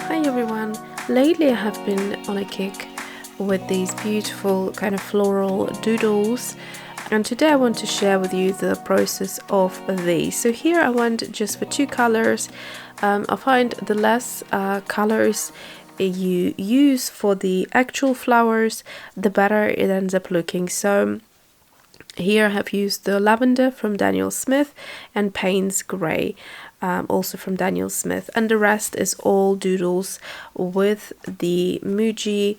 Hi everyone! Lately I have been on a kick with these beautiful kind of floral doodles, and today I want to share with you the process of these. So here I went just for two colors. I find the less colors you use for the actual flowers, the better it ends up looking. So here I have used the lavender from Daniel Smith and Payne's Grey, also from Daniel Smith, and the rest is all doodles with the Muji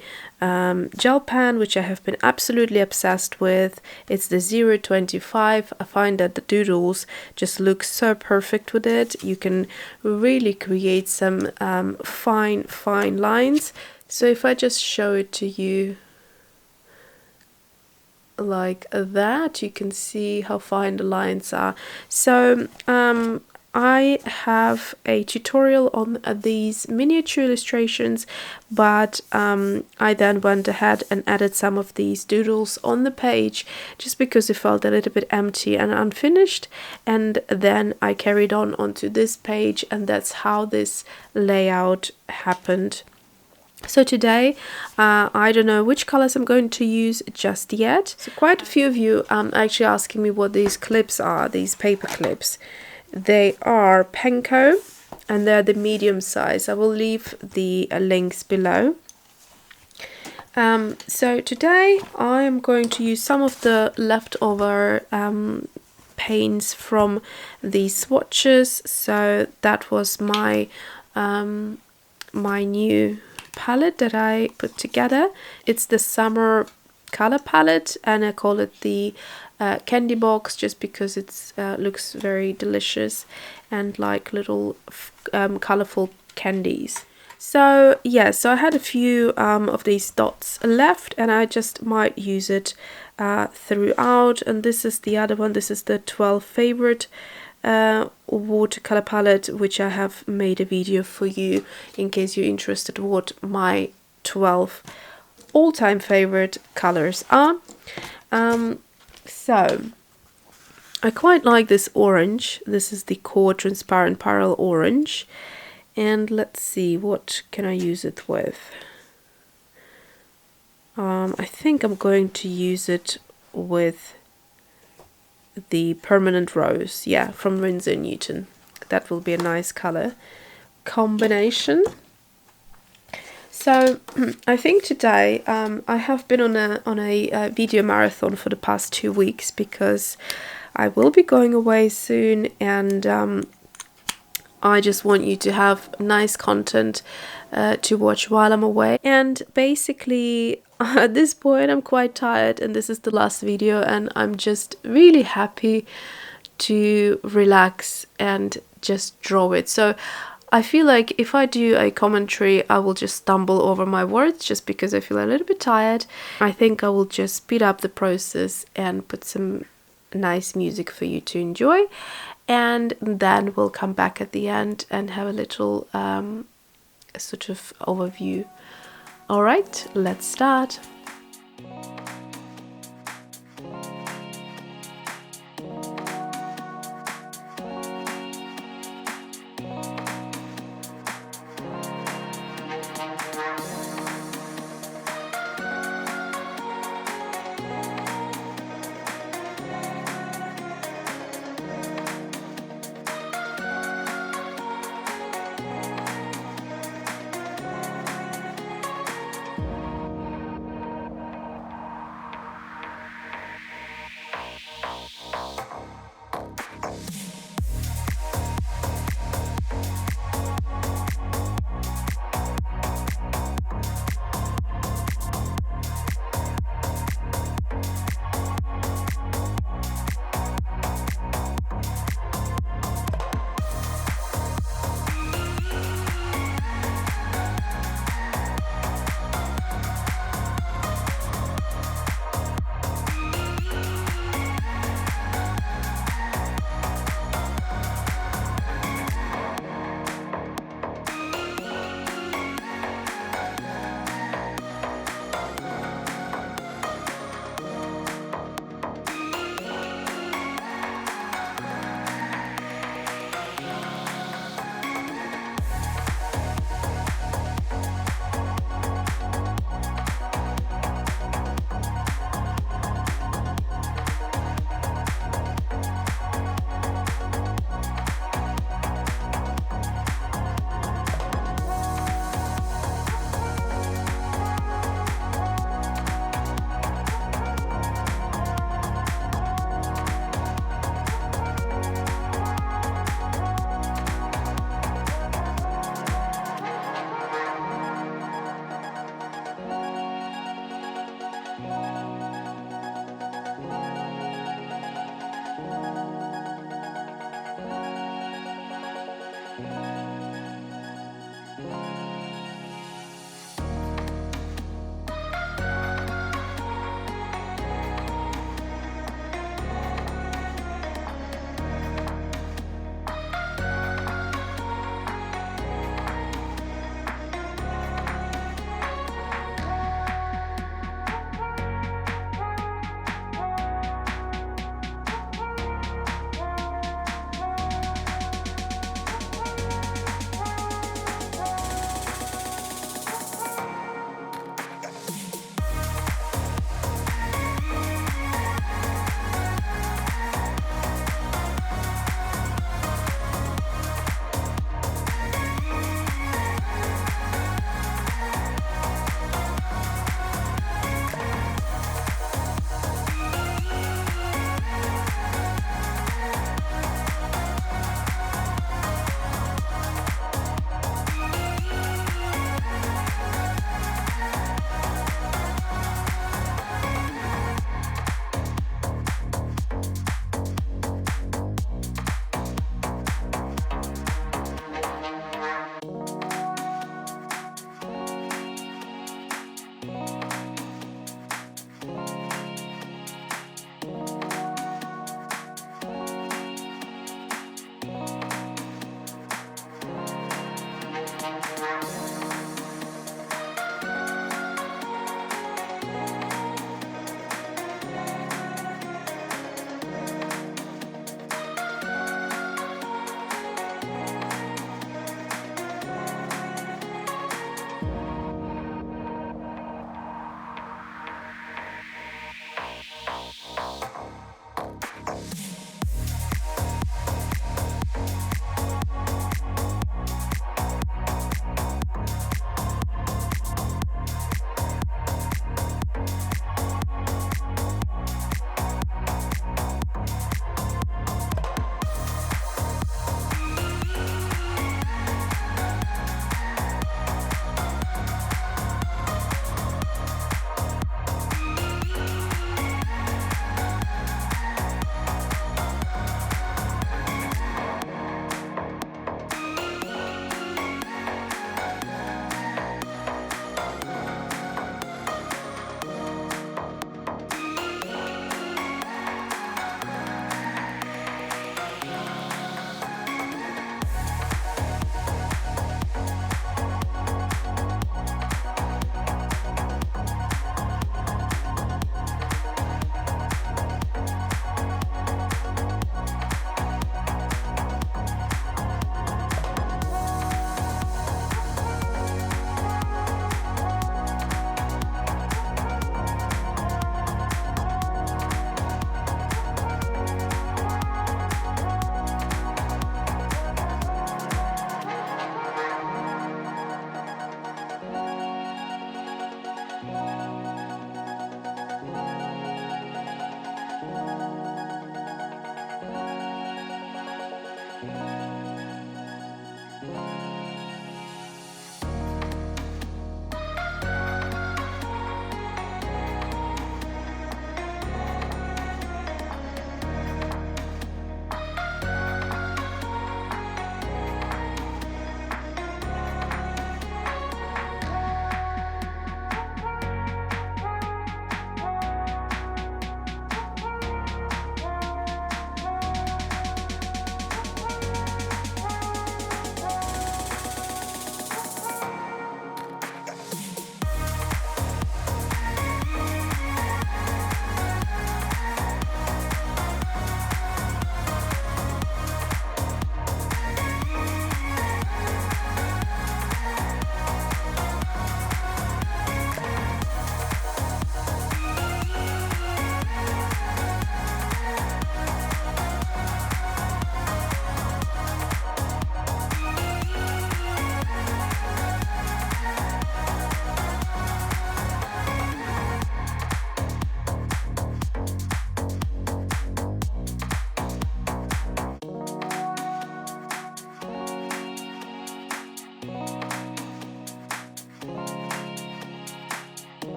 Gel Pen, which I have been absolutely obsessed with. It's the 025. I find that the doodles just look so perfect with it. You can really create some fine lines. So if I just show it to you like that, you can see how fine the lines are. So I have a tutorial on these miniature illustrations, but I then went ahead and added some of these doodles on the page just because it felt a little bit empty and unfinished, and then I carried on onto this page, and that's how this layout happened. So today, I don't know which colors I'm going to use just yet. So quite a few of you are actually asking me what these clips are, these paper clips. They are Penco, and they're the medium size. I will leave the links below. So today I am going to use some of the leftover paints from the swatches. So that was my my new palette that I put together. It's the summer color palette, and I call it the candy box just because it looks very delicious and like little colorful candies. So yeah, so I had a few of these dots left, and I just might use it throughout. And this is the other one. This is the 12 favorite watercolor palette, which I have made a video for you in case you're interested what my 12 all-time favorite colors are. So I quite like this orange. This is the QoR Transparent Pyrrole Orange, and let's see, what can I use it with? I think I'm going to use it with the Permanent Rose, yeah, from Winsor & Newton. That will be a nice color combination. So I think today I have been on a video marathon for the past 2 weeks because I will be going away soon, and I just want you to have nice content to watch while I'm away. And basically at this point I'm quite tired, and this is the last video, and I'm just really happy to relax and just draw it. So I feel like if I do a commentary, I will just stumble over my words just because I feel a little bit tired. I think I will just speed up the process and put some nice music for you to enjoy, and then we'll come back at the end and have a little sort of overview. All right, let's start.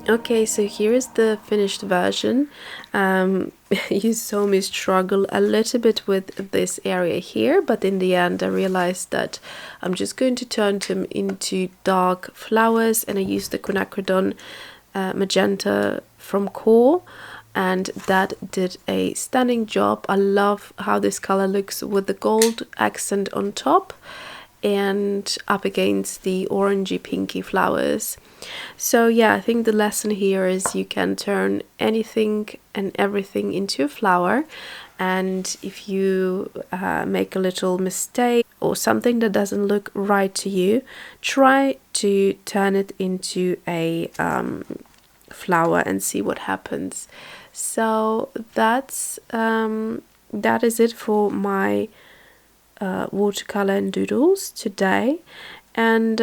Okay, so here is the finished version. You saw me struggle a little bit with this area here, but in the end I realized that I'm just going to turn them into dark flowers, and I used the Quinacridone Magenta from QoR, and that did a stunning job. I love how this color looks with the gold accent on top and up against the orangey pinky flowers. So yeah, I think the lesson here is you can turn anything and everything into a flower, and if you make a little mistake or something that doesn't look right to you, try to turn it into a flower and see what happens. So that is it for my watercolor and doodles today, and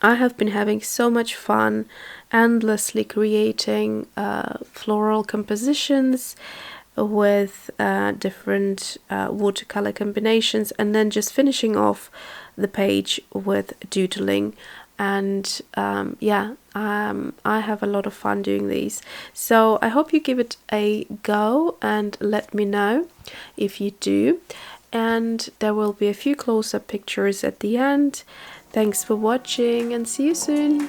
I have been having so much fun endlessly creating floral compositions with different watercolor combinations, and then just finishing off the page with doodling. And I have a lot of fun doing these, so I hope you give it a go and let me know if you do. And there will be a few close-up pictures at the end. Thanks for watching and see you soon.